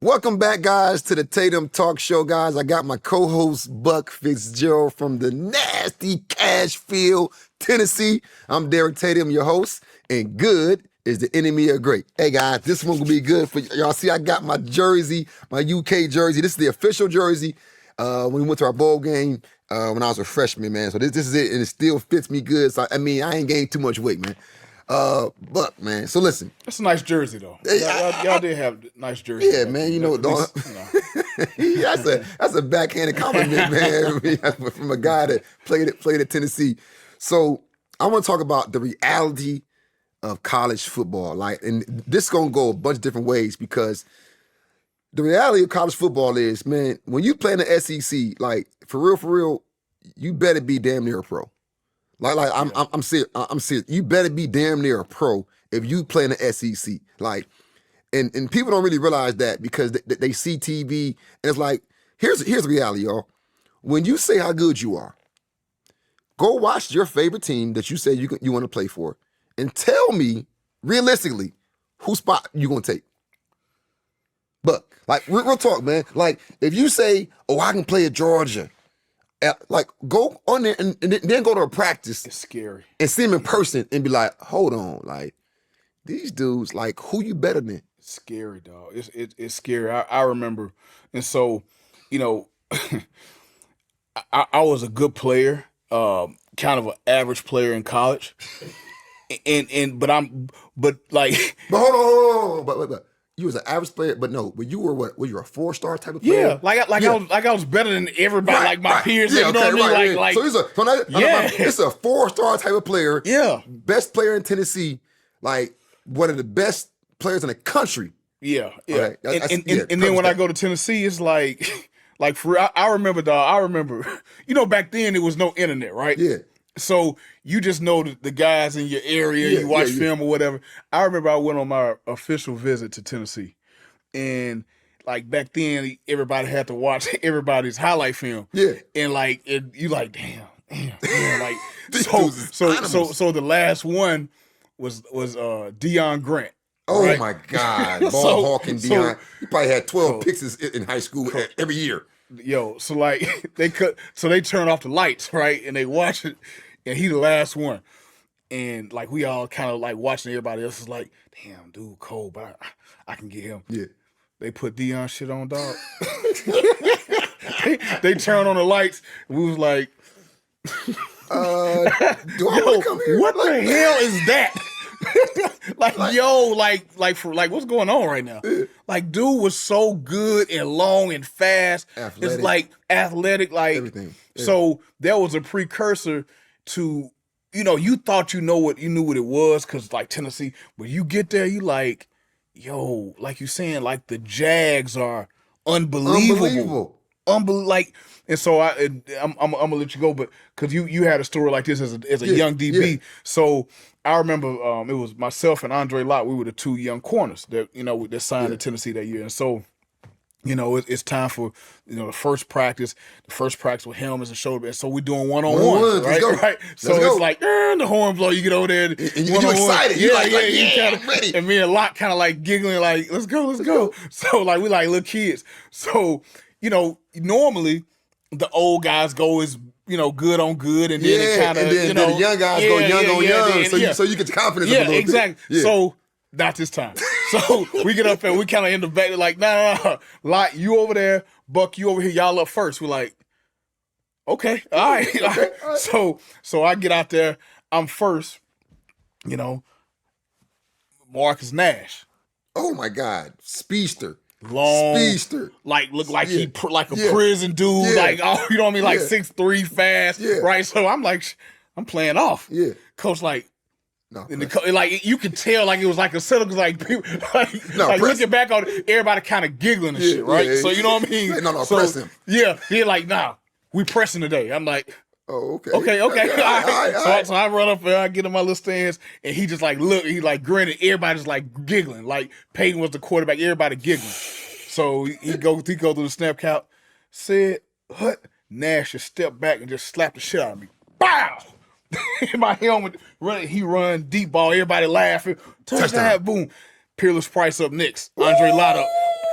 Welcome back, guys, to the Tatum Talk Show, guys. I got my co-host, Buck Fisk from the nasty Cashville, Tennessee. I'm Derek Tatum, your host, and good is the enemy of great. Hey, guys, this one will be good for y'all. See, I got my jersey, my UK jersey. This is the official jersey when we went to our bowl game when I was a freshman, man. So this is it, and it still fits me good. So, I ain't gained too much weight, man. Buck, man. So listen. That's a nice jersry, though. Y'all did have nice jerseys. Yeah, man. You know, that's a backhanded compliment, man, from a guy that played at Tennessee. So I want to talk about the reality of college football. Like, and this is gonna go a bunch of different ways because the reality of college football is, man, when you play in the SEC, like for real, you better be damn near a pro. I'm serious. I'm serious. You better be damn near a pro if you play in the SEC. Like, and people don't really realize that because they see TV and it's like, here's the reality, y'all. When you say how good you are, go watch your favorite team that you say you want to play for, and tell me realistically whose spot you gonna take. But like real talk, man. Like if you say, oh, I can play at Georgia. Like, go on there and then go to a practice. It's scary. And see them in person and be like, hold on, like, these dudes, like, who you better than? It's scary, dog. It's scary. I remember. And so, you know, I was a good player, kind of an average player in college. But hold on. But you was an average player, but you were what? Were you a 4-star type of player? Yeah, I was better than everybody, like my peers. Yeah, you know what I mean? So it's a 4-star type of player. Yeah, best player in Tennessee, like one of the best players in the country. Yeah. Okay. And then when I go to Tennessee, it's like for real, I remember, dog. You know, back then there was no internet, right? Yeah. So you just know the guys in your area, you watch film or whatever. I remember I went on my official visit to Tennessee. And like back then, everybody had to watch everybody's highlight film. Yeah. And you like, damn. Like so the last one was Deion Grant. Oh right? my God. Ball hawking Deion. He probably had 12 picks in high school every year. Yo, so like they turn off the lights, right? And they watch it, and he the last one. And like we all kind of like watching everybody else is like, damn, dude, cold, but I can get him. Yeah. They put Deion shit on, dog. they turn on the lights, and we was like, do I want to come here? What the hell is that? What's going on right now? Like, dude was so good and long and fast. Athletic. It's like athletic, like everything. Yeah. So that was a precursor to, you thought you knew what it was because like Tennessee, but you get there, you like, yo, like you saying, like the Jags are unbelievable. And so I'm gonna let you go, but because you had a story like this as a young DB. Yeah. So I remember it was myself and Andre Lott. We were the two young corners that that signed to Tennessee that year. And so it's time for the first practice. The first practice with helmets and shoulder. And so we're doing one-on-ones, right? Right. So it's like the horn blow. You get over there, and you're excited. Yeah, I'm ready. And me and Lott kind of like giggling, like let's go. So like we like little kids. So normally the old guys go as good on good, and then it kind of then the young guys go young on young, so you get your confidence up a little exactly. bit. Yeah. So not this time. So we get up and we kind of end the back like, nah. Like you over there, Buck, you over here, y'all up first. We're like, okay, all right. So I get out there, I'm first. Marcus Nash. Oh my God, speedster. Long, speedster, like look like he like a prison dude, like you know what I mean, like 6'3", fast, right? So I'm like, I'm playing off. Yeah, coach like, like you could tell like it was like a setup, like people like looking back on it, everybody kind of giggling and shit, right? So you know what I mean? So, press him. Yeah, like we pressing today. I'm like. Oh, okay. Okay. All right. So I run up and I get in my little stands, and he just like look, he like grinning. Everybody's like giggling. Like Peyton was the quarterback. Everybody giggling. So he go through the snap count. Said, "What?" Nash just stepped back and just slapped the shit out of me. Bow. My helmet running. He run deep ball. Everybody laughing. Touchdown. Boom. Peerless Price up next. Andre Lott up.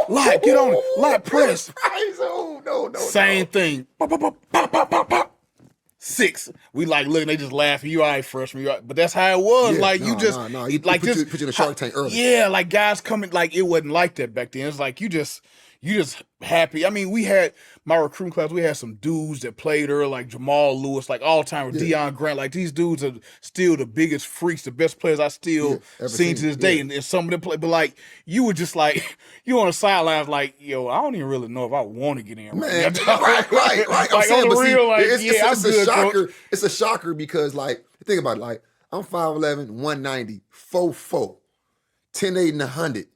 Lie, get on it. Lie, press. Oh, no. Same thing. Pop, pop, pop, pop, pop, pop, pop. 6. We like looking, they just laughing. You all right, freshman. You all right. But that's how it was. Yeah, like nah, you just nah. You like put just you in the Shark Tank early. Yeah, like guys coming like it wasn't like that back then. It's like you just happy. I mean, we had my recruiting class, we had some dudes that played early, like Jamal Lewis, like all time with Deion Grant. Like these dudes are still the biggest freaks, the best players I still seen to this day. And some of them play, but like you were just like you on the sidelines, like, yo, I don't even really know if I want to get in. Man, right. Like I'm saying, on the but real, see, like, it's I'm a good, shocker. coach. It's a shocker because, like, think about it. Like, I'm 5'11", 190, 4'4", 10'8", and 100.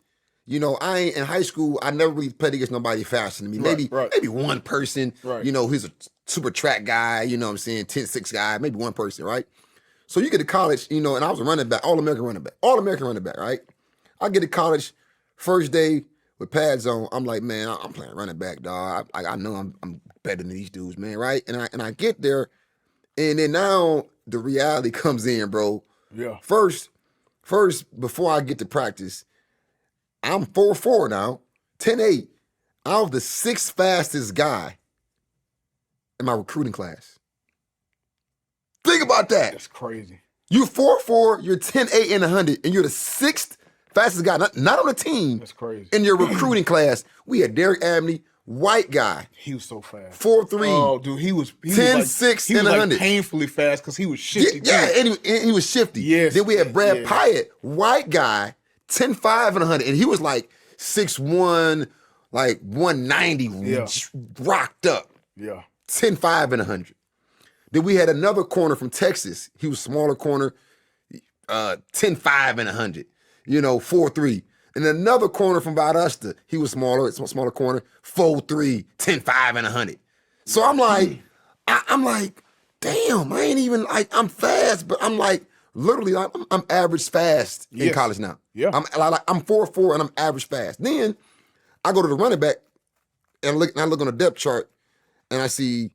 You know, I ain't in high school. I never really played against nobody faster than me. Maybe one person. Right. You know, who's a super track guy. You know what I'm saying? 10'6" guy. Maybe one person. Right. So you get to college. You know, and I was a running back, all-American running back. Right. I get to college, first day with pads on. I'm like, man, I'm playing running back, dog. I know I'm better than these dudes, man. Right. And I get there, and then now the reality comes in, bro. Yeah. First, before I get to practice, I'm 4'4" now, 10'8". I was the 6th fastest guy in my recruiting class. Think about that. That's crazy. You're 4'4", you're 10'8" and 100, and you're the 6th fastest guy, not on the team. That's crazy. In your recruiting class, we had Derek Abney, white guy. He was so fast. 4'3". Oh, dude, he was 10'6" and 100. Like painfully fast because he was shifty. Yeah, and he was shifty. Yes. Then we had Brad Pyatt, white guy, 10'5" and 100, and he was like 6'1", like 190, rocked up. Yeah. 10'5" and 100. Then we had another corner from Texas. He was smaller corner, 10'5" and 100. You know, 4'3". And another corner from Valdosta, he was smaller, it's a smaller corner, 4'3", 10'5" and 100. So I'm like, I'm like, damn, I ain't even like, I'm fast, but I'm like, literally, I'm average fast in college now. Yeah. I'm 4'4" and I'm average fast. Then I go to the running back and I look on the depth chart and I see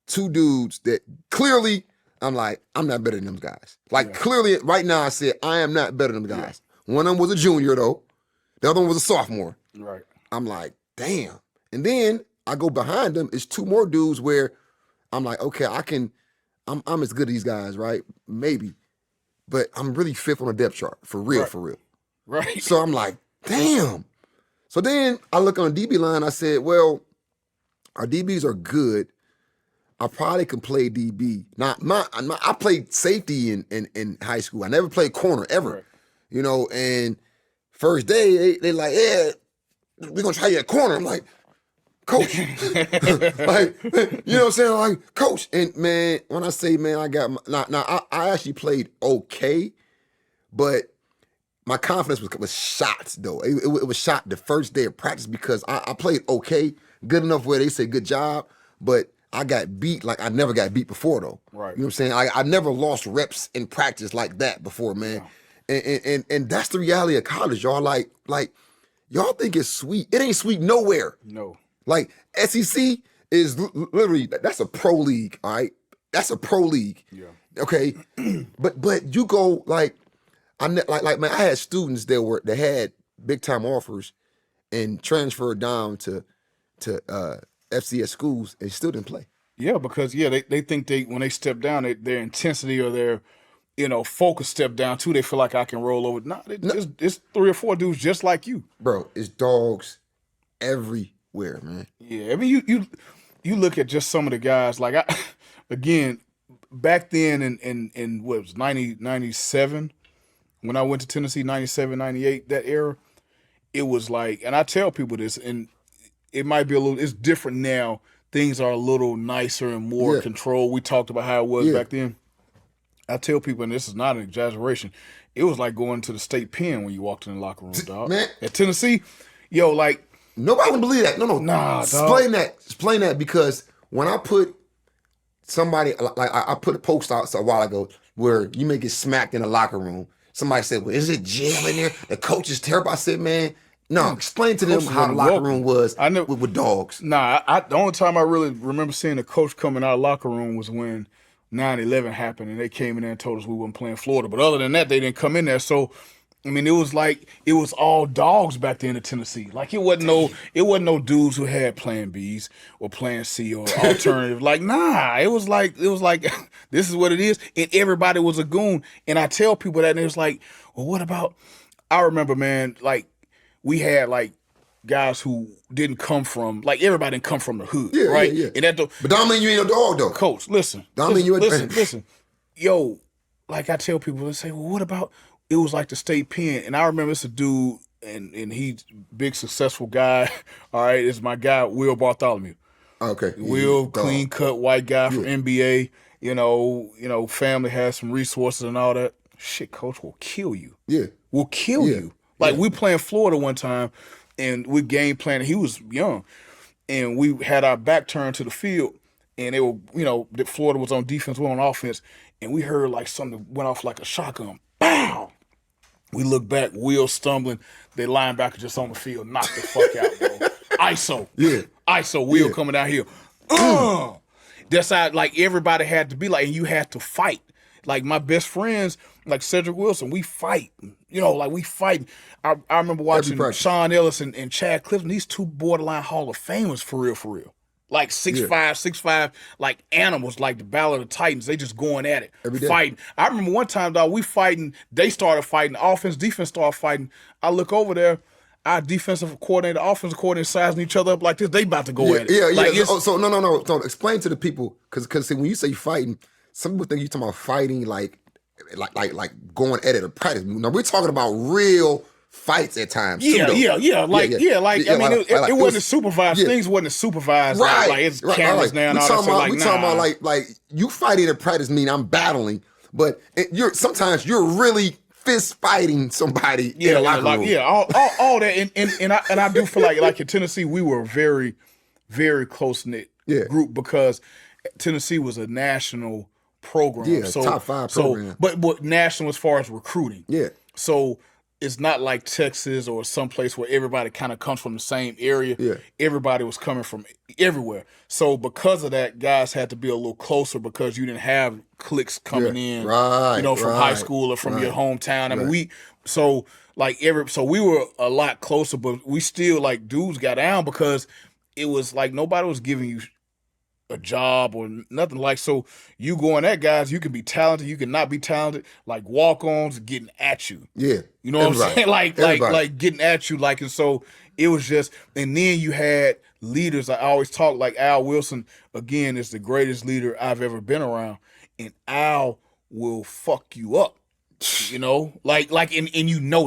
2 dudes that clearly I'm like, I'm not better than them guys. Like clearly right now I said, I am not better than them guys. One of them was a junior though. The other one was a sophomore. Right. I'm like, damn. And then I go behind them. It's 2 more dudes where I'm like, okay, I'm as good as these guys, right? Maybe. But I'm really 5th on the depth chart, for real. Right. So I'm like, damn. So then I look on the DB line, I said, well, our DBs are good. I probably can play DB. Now, I played safety in high school. I never played corner, ever. Right. You know, and first day, they like, yeah, we're going to try you at corner. I'm like, coach. Like, you know what I'm saying? Like, coach. And man, when I say, man, I got I actually played okay, but my confidence was shot though. It was shot the first day of practice because I played okay, good enough where they say good job, but I got beat like I never got beat before though. Right. You know what I'm saying? I never lost reps in practice like that before, man. Yeah. And that's the reality of college, y'all. Like y'all think it's sweet. It ain't sweet nowhere. No. Like SEC is literally, that's a pro league, all right? That's a pro league. Yeah. Okay. but you go like man, I had students that had big time offers and transferred down to FCS schools and still didn't play. Yeah, because they think when they step down, their intensity or their focus step down too. They feel like I can roll over. No, it's 3 or 4 dudes just like you, bro. It's dogs everywhere, man. Yeah, I mean you look at just some of the guys. Like again, back then in what was 97 when I went to Tennessee, 97, 98, that era, it was like, and I tell people this, and it might be it's different now. Things are a little nicer and more controlled. We talked about how it was back then. I tell people, and this is not an exaggeration, it was like going to the state pen when you walked in the locker room, dog. Man. At Tennessee, like. Nobody can believe that. No. Nah, Explain that. Explain that because when I put somebody, like I put a post out a while ago where you may get smacked in the locker room. Somebody said, well, is it jail in there? The coach is terrible. I said, man, no, explain to them how the locker room was with dogs. Nah, the only time I really remember seeing a coach coming out of the locker room was when 9/11 happened and they came in there and told us we weren't playing Florida. But other than that, they didn't come in there. So I mean, it was all dogs back then in Tennessee. Like it wasn't no dudes who had plan Bs or plan C or alternative. Like, nah, it was like this is what it is. And everybody was a goon. And I tell people that and it's like, well, what about I remember, man, like we had like guys who didn't come from like everybody didn't come from the hood, right? Yeah. And But don't mean you ain't no dog though. Coach, listen. Listen. Yo, like I tell people, they say, well, what about it was like the state pen, and I remember it's a dude, and he's a big successful guy. All right, it's my guy Will Bartholomew. Okay, Will, clean cut white guy from NBA. You know, family has some resources and all that. Shit, coach will kill you. Yeah, will kill you. Like we playing Florida one time, and we game planning. He was young, and we had our back turned to the field, and they were, that Florida was on defense, we were on offense, and we heard like something went off like a shotgun. Bow. We look back, Will stumbling, the linebacker just on the field, knocked the fuck out, bro. ISO. Yeah. ISO, Will coming down here. That's how, like, everybody had to be like, and you had to fight. Like, my best friends, like Cedric Wilson, we fight. We fight. I remember watching Sean Ellis and Chad Clifton, these two borderline Hall of Famers, for real. Like 6'5", like animals, like the Battle of the Titans. They just going at it, fighting. I remember one time, dog, we fighting. They started fighting. Offense, defense started fighting. I look over there. Our defensive coordinator, offensive coordinator, sizing each other up like this. They about to go at it. Yeah. Like, so no. So explain to the people, because when you say fighting, some people think you're talking about fighting like going at it or practice. Now we're talking about real fights at times. Yeah. It wasn't supervised. Yeah. Things wasn't supervised. Right. Like it's cameras now and all that. We talking about like you fighting at practice mean I'm battling, but sometimes you're really fist fighting somebody in the locker room. All that. And I do feel like in Tennessee we were a very, very close knit group because Tennessee was a national program. Yeah, so, top 5 program. But national as far as recruiting. Yeah. So it's not like Texas or someplace where everybody kind of comes from the same area. Yeah. Everybody was coming from everywhere. So because of that, guys had to be a little closer because you didn't have cliques coming in, from high school or from your hometown. I mean, so we were a lot closer, but we still like dudes got down because it was like nobody was giving you a job or nothing like. So you going at guys, you can be talented, you can not be talented, like walk-ons getting at you. Yeah. You know what I'm saying? Like getting at you, and so it was just, and then you had leaders. I always talk like Al Wilson, again, is the greatest leader I've ever been around. And Al will fuck you up. And you know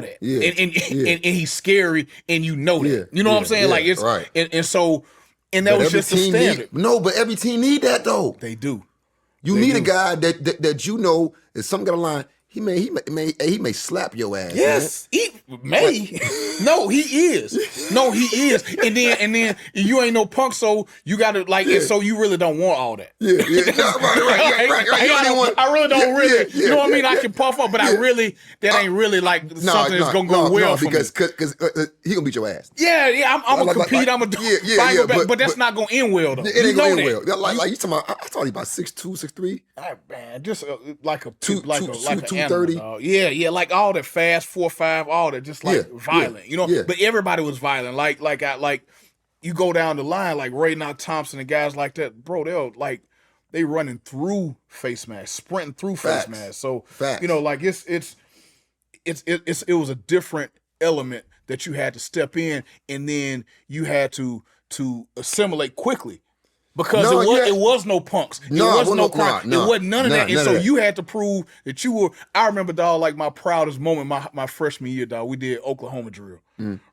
that. Yeah. And he's scary and you know that. You know what I'm saying? Like it's right. And so and that was just the standard. But every team need that though. They do. You need a guy that you know is some kind of line. He may slap your ass. Yes, man. he may. No, he is. No, he is. And then you ain't no punk, so you gotta and so you really don't want all that. Yeah. Right. I really don't you know what I mean? I can puff up, but I really that ain't really something that's gonna go well for me. Because he gonna beat your ass. Yeah. I'm gonna compete. I'm gonna do. But that's not gonna end well though. It ain't gonna end well. Like you talking about? I thought he about 6'2", 6'3". Man, just like a 230. Yeah, like all that fast 4-5, all that, just violent, But everybody was violent. Like you go down the line, like Ray Knock Thompson and guys like that, bro. They running through face masks, sprinting through face masks. So it was a different element that you had to step in, and then you had to assimilate quickly. Because it was no punks. It wasn't no crime. It wasn't none of that. And so you had to prove that you were. I remember, dog, like my proudest moment, my freshman year, dog, we did Oklahoma drill.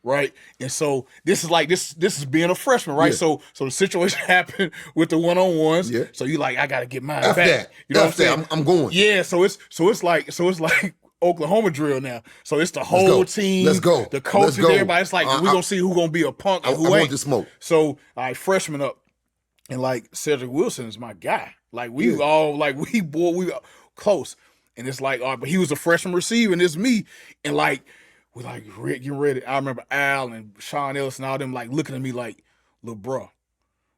Right? And so this is being a freshman, right? Yeah. So the situation happened with the one-on-ones. Yeah. So you like, I gotta get mine back. That. You know what I'm saying? I'm going. Yeah, so it's like Oklahoma drill now. So it's the whole team. Let's go. The coaches, everybody. It's like we're gonna see who's gonna be a punk and who ain't. I want the smoke. So all right, freshman up. And like Cedric Wilson is my guy. Like we all we close. And it's like, but he was a freshman receiver and it's me. And like we're like getting ready. I remember Al and Sean Ellis and all them like looking at me like, little bro,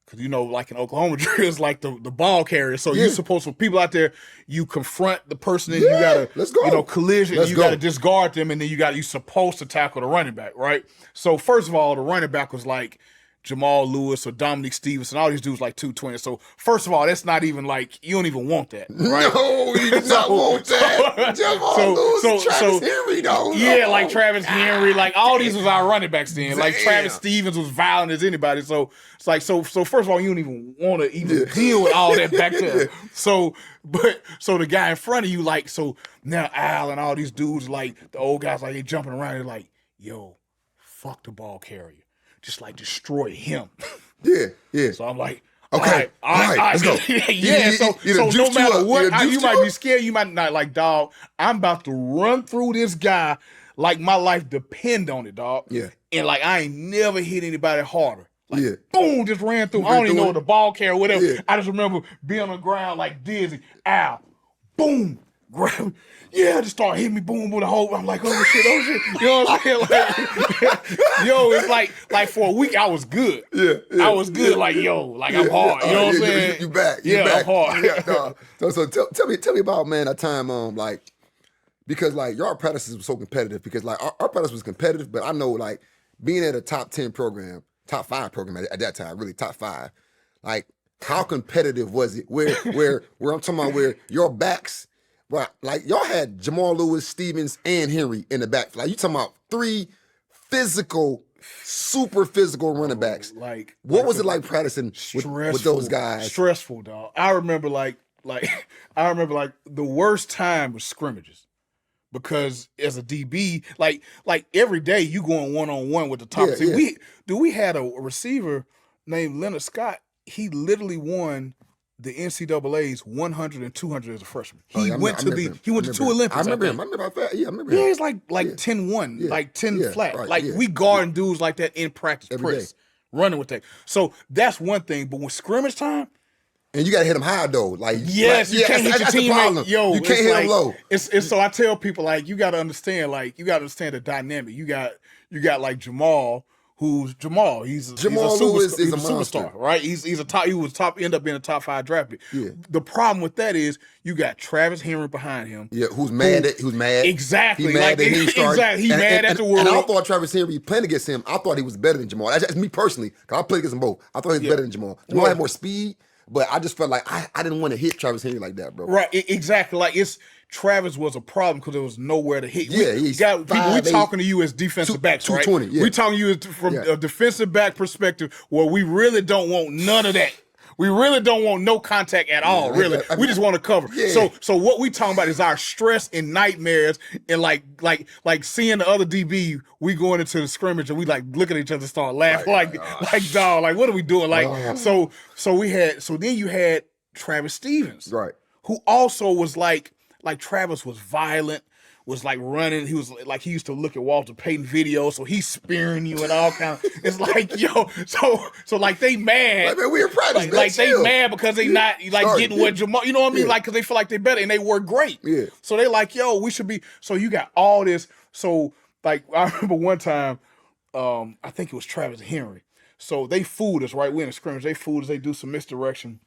Cause like in Oklahoma, drills like the ball carrier. So you're supposed to, people out there, you confront the person and you gotta, let's go. Collision, Let's and you go. gotta discard them, and then you're supposed to tackle the running back, right? So first of all, the running back was like Jamal Lewis or Dominique Stevenson, all these dudes like 220. So first of all, that's not even like, you don't even want that, right? No, you do not want that. Jamal Lewis, Travis Henry, though. Yeah, like Travis Henry, like all these was our running backs then. Like Travis Stevens was violent as anybody. So it's like, so first of all, you don't even want to even deal with all that back there. So the guy in front of you, like, so now Al and all these dudes, like the old guys, like they jumping around, they're like, yo, fuck the ball carrier. Just like destroy him. Yeah. So I'm like, okay, all right, let's go. So no matter what, you might be scared, you might not, like, dog, I'm about to run through this guy like my life depend on it, dog. Yeah. And like I ain't never hit anybody harder. Like, boom, just ran through. I don't even know the ball carrier or whatever. Yeah. I just remember being on the ground like dizzy. Ow. Boom. Grab me. Yeah, just start hitting me, boom, with a whole. I'm like, oh shit. You know what I'm saying? Like, yo, it's like for a week I was good. Yeah. I was good. Like, yo, like I'm hard. You know what I'm saying? You back. I'm hard. So tell me about, man, a time like, because like your practices was so competitive, because like our practice was competitive, but I know like being at a top 10 program, top 5 program at that time, really top 5, like how competitive was it? Where I'm talking about where your backs. Right, like y'all had Jamal Lewis, Stevens, and Henry in the back. Like you talking about 3 physical, super physical running backs. Like, what was it like practicing with those guys? Stressful, dog. I remember like the worst time was scrimmages, because as a DB, like every day you going 1-on-1 with the top. We had a receiver named Leonard Scott. He literally won the NCAA's 100 and 200 as a freshman. He went to 2 Olympics. I remember him. I remember that. Yeah, I remember him. Yeah, he's like 10-1, like 10 flat. Right, like we guarding dudes like that in practice, press, running with that. So that's one thing. But when scrimmage time, and you gotta hit them high though. Like you can't hit your teammate. You can't hit them low. It's so I tell people, like, you gotta understand the dynamic. You got like Jamal. Who's Jamal? Jamal Lewis is a superstar, right? He's a top. He was top. End up being a top 5 draft pick. Yeah. The problem with that is you got Travis Henry behind him. Yeah, who's mad? Exactly. He mad that he started. Exactly. He mad at the world. And I thought Travis Henry playing against him. I thought he was better than Jamal. That's me personally, because I played against them both. I thought he was better than Jamal. Jamal had more speed, but I just felt like I didn't want to hit Travis Henry like that, bro. Right. Exactly. Like Travis was a problem because there was nowhere to hit. He's we talking to you as defensive backs, right? 220, We talking to you from a defensive back perspective, where we really don't want none of that. We really don't want no contact at all, really. We just want to cover. Yeah. So what we talking about is our stress and nightmares, and like seeing the other DB, we going into the scrimmage and we like look at each other and start laughing like dog, like what are we doing? Like so then you had Travis Stevens. Right. Who also was like Travis was violent, was like running. He was like, he used to look at Walter Payton videos, so he's spearing you and all kind of. It's like, yo, so like they mad. Like, man, we in practice, like they mad because they not like getting what Jamal. You know what I mean? Like, because they feel like they better and they work great. Yeah. So they like, yo, we should be. So you got all this. So like I remember one time, I think it was Travis Henry. So they fooled us, right? We in a scrimmage. They fooled us. They do some misdirection.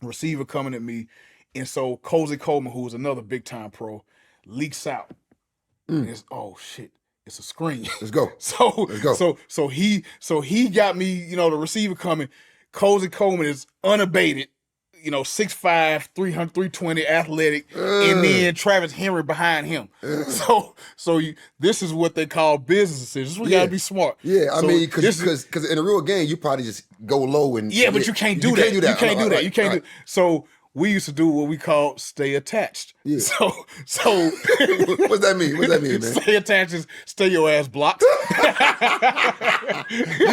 Receiver coming at me. And so Cozy Coleman, who was another big time pro, leaks out. And it's, oh shit, it's a screen. Let's go. So he got me, the receiver coming. Cozy Coleman is unabated, 6'5", 320, athletic, and then Travis Henry behind him. This is what they call business decisions. We gotta be smart. Yeah, I mean, because in a real game, you probably just go low and but you can't do that. You can't do that. You can't do. So we used to do what we call stay attached. Yeah. So what's that mean? What's that mean, man? Stay attached is stay your ass blocked. You're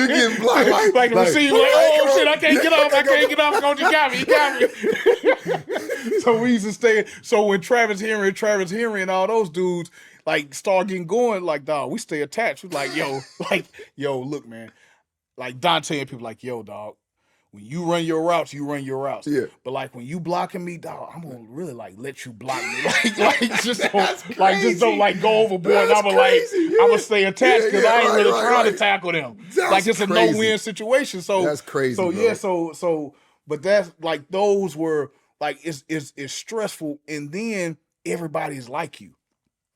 getting blocked like the receiver, like, oh shit, I can't get off. Coach, you got me. So we used to stay. So when Travis Henry and all those dudes like start getting going, like, dog, we stay attached. We like, yo, look, man. Like Dante and people like, yo, dog. when you run your routes, you run your routes. Yeah. But like when you blocking me, dog, I'm gonna really like let you block me. Like just don't like go overboard. And I'm gonna stay attached because I ain't really trying to tackle them. That's like it's a crazy. no-win situation. So that's crazy. So bro. yeah, so but that's like those were like it's stressful, and then everybody's like you.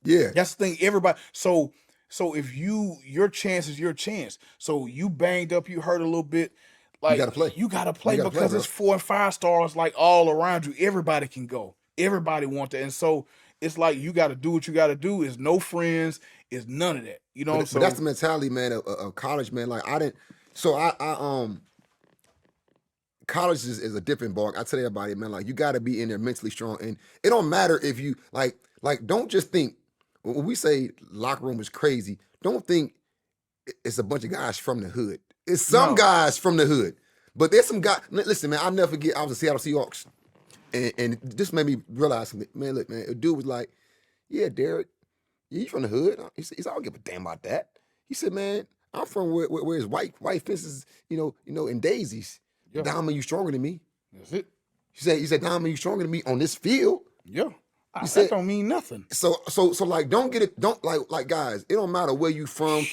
Yeah. That's the thing. Everybody. So if your chance is your chance. So you banged up, you hurt a little bit. Like you gotta play because it's 4 and 5 stars like all around you. Everybody can go. Everybody want that, and so it's like you got to do what you got to do. Is no friends. Is none of that. You know. But that's the mentality, man, of college, man. Like I didn't. So I college is a different ball. I tell everybody, man, like you got to be in there mentally strong, and it don't matter if you like don't just think when we say locker room is crazy. Don't think it's a bunch of guys from the hood. It's some guys from the hood, but there's some guys. Listen, man, I'll never forget. I was a Seattle Seahawks, and this made me realize something. Man, look, man, a dude was like, "Yeah, Derek, you from the hood?" He said, "I don't give a damn about that." He said, "Man, I'm from where it's white fences, you know, and daisies. Yeah. Diamond, you stronger than me." That's it. He said, "Diamond, you stronger than me on this field." Yeah. That don't mean nothing. So like, don't get it. Don't like guys. It don't matter where you from.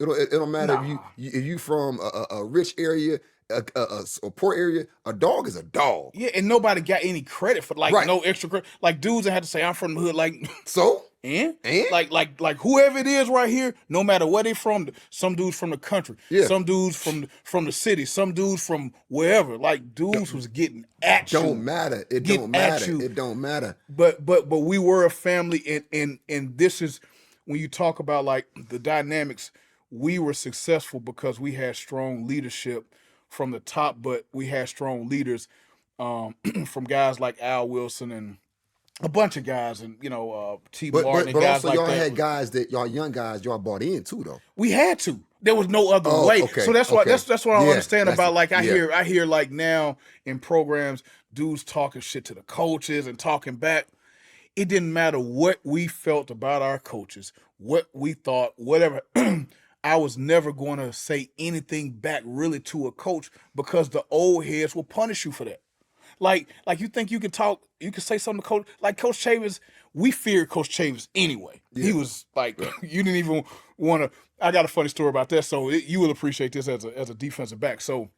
It don't matter if you from a rich area, a poor area. A dog is a dog. Yeah, and nobody got any credit for no extra credit. Like dudes that had to say I'm from the hood. Like so. And like whoever it is right here, no matter where they from, some dudes from the country, some dudes from the city, some dudes from wherever. Like dudes was getting at you. Don't matter. It don't matter. It don't matter. But we were a family, and this is when you talk about like the dynamics. We were successful because we had strong leadership from the top, but we had strong leaders from guys like Al Wilson and a bunch of guys, and T. Martin and guys also like y'all that. had guys that y'all young guys y'all bought in too, though. We had to. There was no other way. Okay, so that's what I don't understand about. Like I yeah. hear like now in programs, dudes talking shit to the coaches and talking back. It didn't matter what we felt about our coaches, what we thought, whatever. I was never going to say anything back really to a coach because the old heads will punish you for that. Like you think you can talk, you can say something to Coach, like Coach Chavis, we feared Coach Chavis anyway. Yeah. He was like, you didn't even want to, I got a funny story about that, so you will appreciate this as a defensive back. So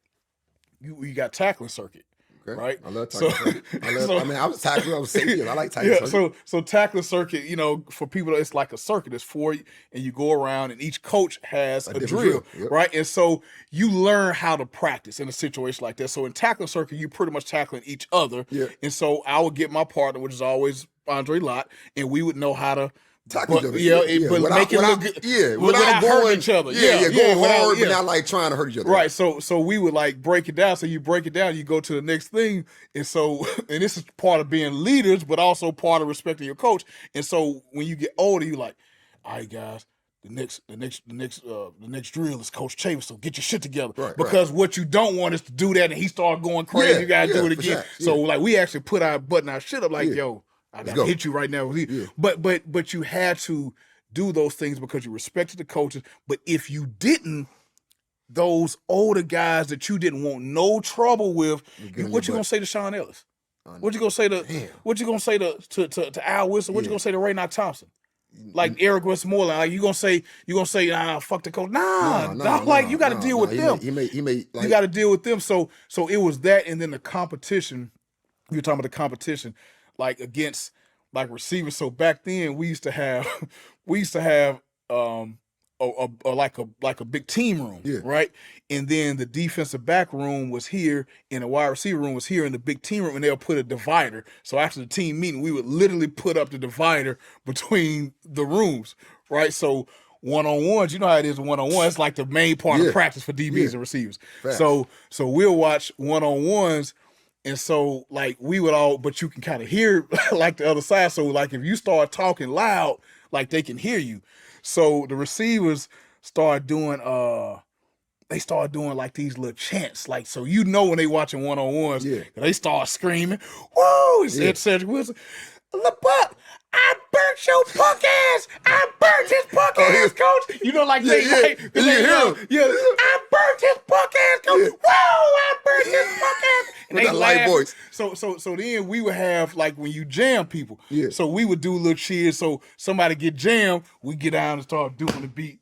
you got tackling circuit. Okay. Right, I love tackling circuit. I was tackling. I was safety. I like tackling circuit. So tackling circuit, for people, it's like a circuit. It's four, and you go around, and each coach has a drill, yep. Right? And so you learn how to practice in a situation like that. So in tackling circuit, you're pretty much tackling each other. Yeah. And so I would get my partner, which is always Andre Lott, and we would know how to. Tackle each other. But make it look good. Yeah, without hurting each other. Going hard, but not like trying to hurt each other. Right. So we would like break it down. So you break it down, you go to the next thing, and this is part of being leaders, but also part of respecting your coach. And so when you get older, you're like, all right, guys, the next drill is Coach Chavis. So get your shit together, right, because what you don't want is to do that, and he start going crazy. You gotta do it again. Sure. So like we actually button our shit up, like yo. I gotta hit you right now. Yeah. But you had to do those things because you respected the coaches. But if you didn't, those older guys that you didn't want no trouble with, what you gonna say to Sean Ellis? What you gonna say to Al Wilson? What you gonna say to Raynard Thompson? Like Eric Westmoreland? Like you gonna say fuck the coach? You got to deal with them. You got to deal with them. So it was that, and then the competition. You're talking about the competition. Like against like receivers. So back then we used to have a big team room, right? And then the defensive back room was here, and the wide receiver room was here in the big team room, and they'll put a divider. So after the team meeting, we would literally put up the divider between the rooms, right? So one-on-ones, you know how it is one-on-one. It's like the main part of practice for DBs and receivers. Facts. So we'll watch one-on-ones. And so, like, we would all, but you can kind of hear, like, the other side. So, like, if you start talking loud, like, they can hear you. So, the receivers start doing, like, these little chants. Like, so you know when they watching one-on-ones, they start screaming, whoa, said Cedric Wilson, LeBuck, I burnt your punk ass. I burnt his punk ass, coach. You know, like I burnt his punk ass, coach. Whoa, I burnt his with that light laughing. voice. So then we would have like when you jam people. Yeah. So we would do little cheers. So somebody get jammed, we get down and start doing the beat.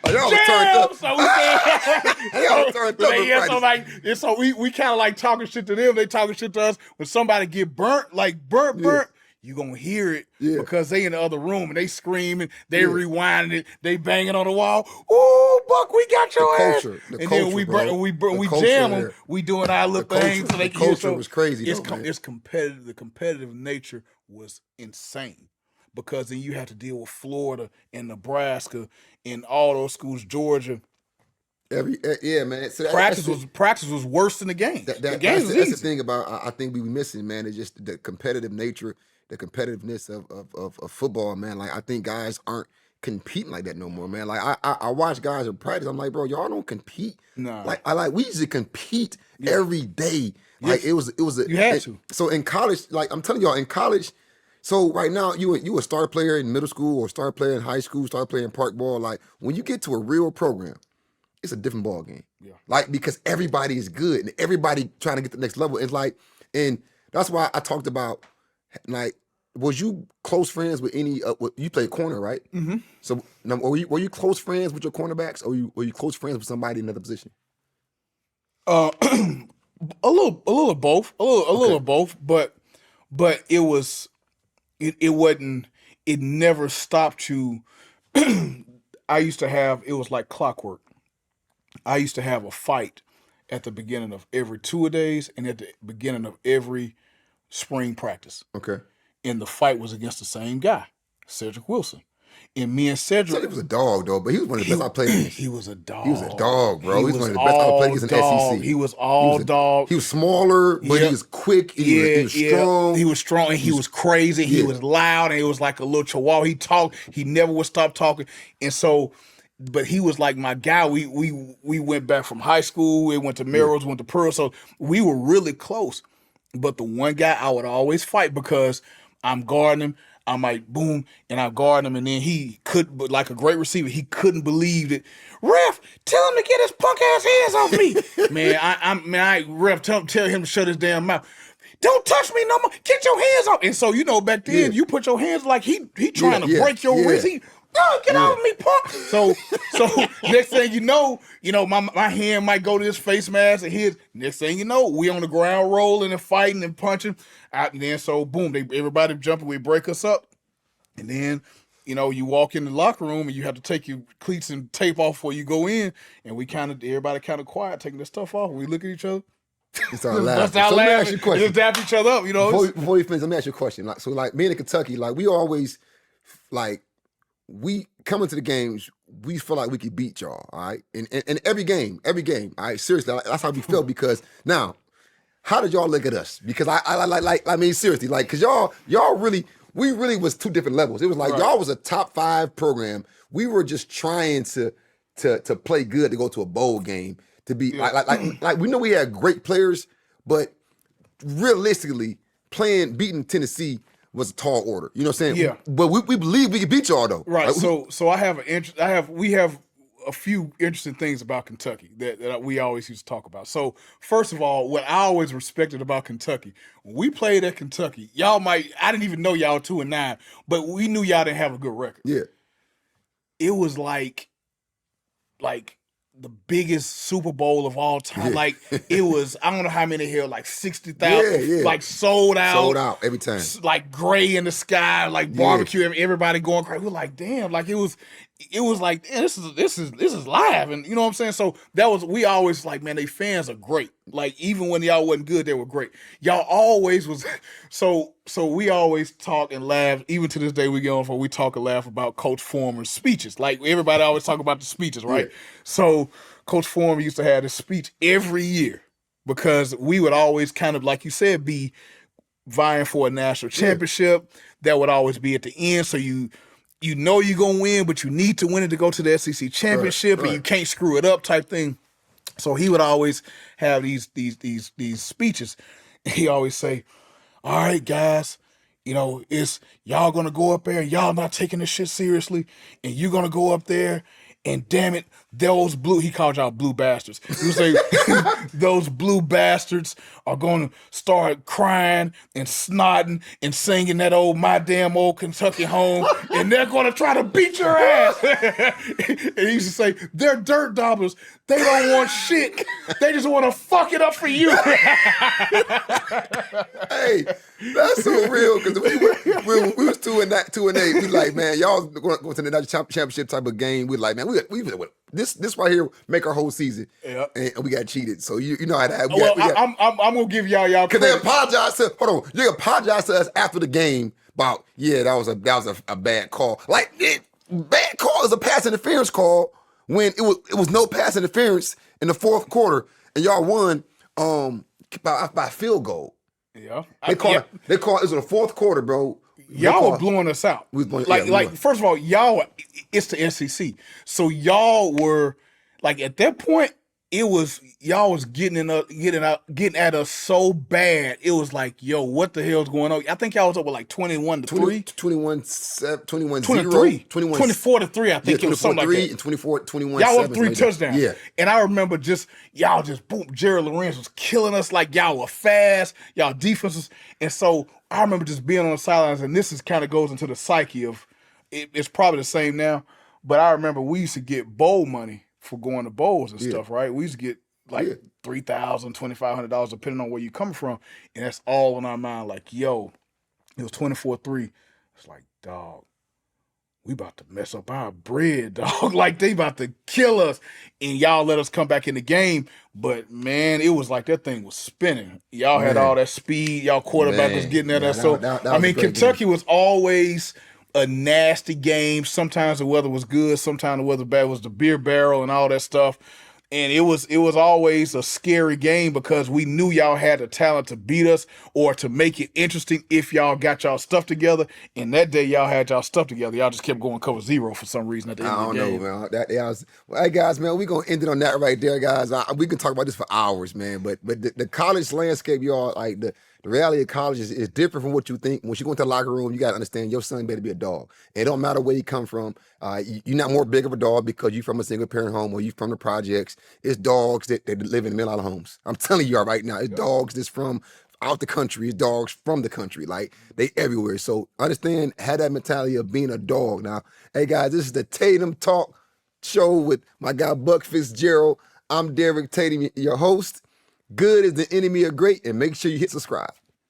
Oh, y'all was turned up. So we said, Y'all was turned up. yeah, so like, and so we kind of like talking shit to them. They talking shit to us. When somebody get burnt, you gonna hear it because they in the other room and they screaming, they rewinding it, they banging on the wall. Ooh, Buck, we got your ass. And then we jam them. We doing our little things. So they can hear. Culture was crazy. It's competitive. The competitive nature was insane. Because then you have to deal with Florida and Nebraska and all those schools, Georgia. Man. So practice was worse than the game. The game was easy. That's the thing about I think we were missing, man. Is just the competitive nature, the competitiveness of football, man. Like I think guys aren't competing like that no more, man. Like I watch guys in practice. I'm like, bro, y'all don't compete. No. Like we used to compete every day. Like it was you had to. So in college, like I'm telling y'all, in college. So right now, you a star player in middle school or star player in high school, star player in park ball. Like when you get to a real program, it's a different ball game. Yeah. Like because everybody is good and everybody trying to get to the next level. It's like, and that's why I talked about like, was you close friends with any? You played corner, right? Mm-hmm. So now, were you close friends with your cornerbacks, or were you close friends with somebody in another position? A little of both, a little of both, but it was. It wasn't. It never stopped you. I used to have. It was like clockwork. I used to have a fight at the beginning of every 2-a-days and at the beginning of every spring practice. Okay. And the fight was against the same guy, Cedric Wilson. And me and Cedric was a dog, though, but he was one of the best I played against. He was a dog. He was a dog, bro. He was one of the best I played against in the SEC. He was all dog. He was smaller, but he was quick. He was strong. He was strong, and he was crazy. He was loud, and it was like a little chihuahua. He talked. He never would stop talking. And so, but he was like my guy. We went back from high school. We went to Merrill's, went to Pearl. So we were really close. But the one guy I would always fight because I'm guarding him. I might boom, and I guard him, and then he could, but like a great receiver, he couldn't believe it. Ref, tell him to get his punk ass hands off me. Ref, tell him to shut his damn mouth. Don't touch me no more. Get your hands off. And so back then you put your hands like he trying to break your wrist. Get off me, punk. So next thing you know, my hand might go to his face mask and his. Next thing you know, we on the ground rolling and fighting and punching. And then so boom, everybody jumping, we break us up. And then, you walk in the locker room and you have to take your cleats and tape off before you go in. And everybody kind of quiet, taking their stuff off. We look at each other. It's all laughing. So let me ask you a question. Just dap each other up, Before you finish, let me ask you a question. Like me in Kentucky, like we always, like, we come into the games, we feel like we could beat y'all, all right? And every game, all right? Seriously, that's how we felt because now, how did y'all look at us? Because I mean, seriously, like, because y'all really, we really was two different levels. It was like y'all was a top 5 program. We were just trying to play good to go to a bowl game, to be like we know we had great players, but realistically, beating Tennessee was a tall order. You know what I'm saying? Yeah. But we believe we can beat y'all though. Right. Like, so I have we have a few interesting things about Kentucky that we always used to talk about. So first of all, what I always respected about Kentucky, when we played at Kentucky, I didn't even know y'all 2-9, but we knew y'all didn't have a good record. Yeah. It was like the biggest Super Bowl of all time. Like it was, I don't know how many here, like 60,000, like sold out every time, like gray in the sky, like barbecue, everybody going crazy. We're like, damn, like it was like, damn, this is live, and you know what I'm saying. So we always like, man, they fans are great. Like even when y'all wasn't good, they were great. Y'all always was. So we always talk and laugh. Even to this day, we get on for we talk and laugh about Coach Foreman's speeches. Like everybody always talk about the speeches, right? Yeah. So Coach Foreman used to have this speech every year because we would always kind of, like you said, be vying for a national championship. That would always be at the end. So you know you're gonna win, but you need to win it to go to the SEC championship, and you can't screw it up, type thing. So he would always have these speeches. He always say, "All right, guys, it's y'all gonna go up there and y'all not taking this shit seriously, and you're gonna go up there, and damn it, he called y'all blue bastards. He would say, those blue bastards are going to start crying and snotting and singing that old My Damn Old Kentucky Home, and they're going to try to beat your ass. And he used to say, they're dirt dobbers. They don't want shit. They just want to fuck it up for you. Hey, that's so real, because we was 2-8. We like, man, y'all going to the national championship type of game. We like, man, we this right here make our whole season. Yep. And we got cheated. So you know how that. I'm gonna give y'all because credit. they apologize to. Hold on, you apologize to us after the game about that was a bad call. Like bad call is a pass interference call when it was no pass interference in the fourth quarter, and y'all won by field goal. Yeah, They call it was in the fourth quarter, bro. Y'all were blowing us out. We was blowing, First of all, it's the SEC. So y'all were like at that point, y'all was getting at us so bad. It was like, yo, what the hell's going on? I think y'all was up with like 21-3. 24-3. I think it was something like that. And 24-21. Y'all up 3 touchdowns. Yeah. And I remember y'all boom, Jerry Lorenz was killing us like y'all were fast, y'all defenses. And so I remember just being on the sidelines, and this kind of goes into the psyche of, it's probably the same now, but I remember we used to get bowl money for going to bowls and stuff, right? We used to get like $3,000, $2,500, depending on where you coming from. And that's all in our mind. Like, yo, it was 24-3. It's like, dog, we about to mess up our bread, dog. Like, they about to kill us. And y'all let us come back in the game. But, man, it was like that thing was spinning. Y'all had all that speed. Y'all quarterback was getting at us. So, Kentucky was always a nasty game. Sometimes the weather was good. Sometimes the weather bad. It was the beer barrel and all that stuff. And it was always a scary game because we knew y'all had the talent to beat us or to make it interesting if y'all got y'all stuff together. And that day y'all had y'all stuff together. Y'all just kept going cover zero for some reason at the end of the game. I don't know, man. Well, hey, guys, man, we're going to end it on that right there, guys. We can talk about this for hours, man. But the college landscape, y'all, like the reality of college is different from what you think. Once you go into the locker room, you got to understand your son better be a dog. It don't matter where you come from. You're not more big of a dog because you're from a single-parent home or you're from the projects. It's dogs that live in the middle of homes. I'm telling you right now, it's dogs that's from out the country. It's dogs from the country. Like, they everywhere. So understand, have that mentality of being a dog. Now, hey, guys, this is the Tatum Talk Show with my guy Buck Fitzgerald. I'm Derek Tatum, your host. Good is the enemy of great, and make sure you hit subscribe.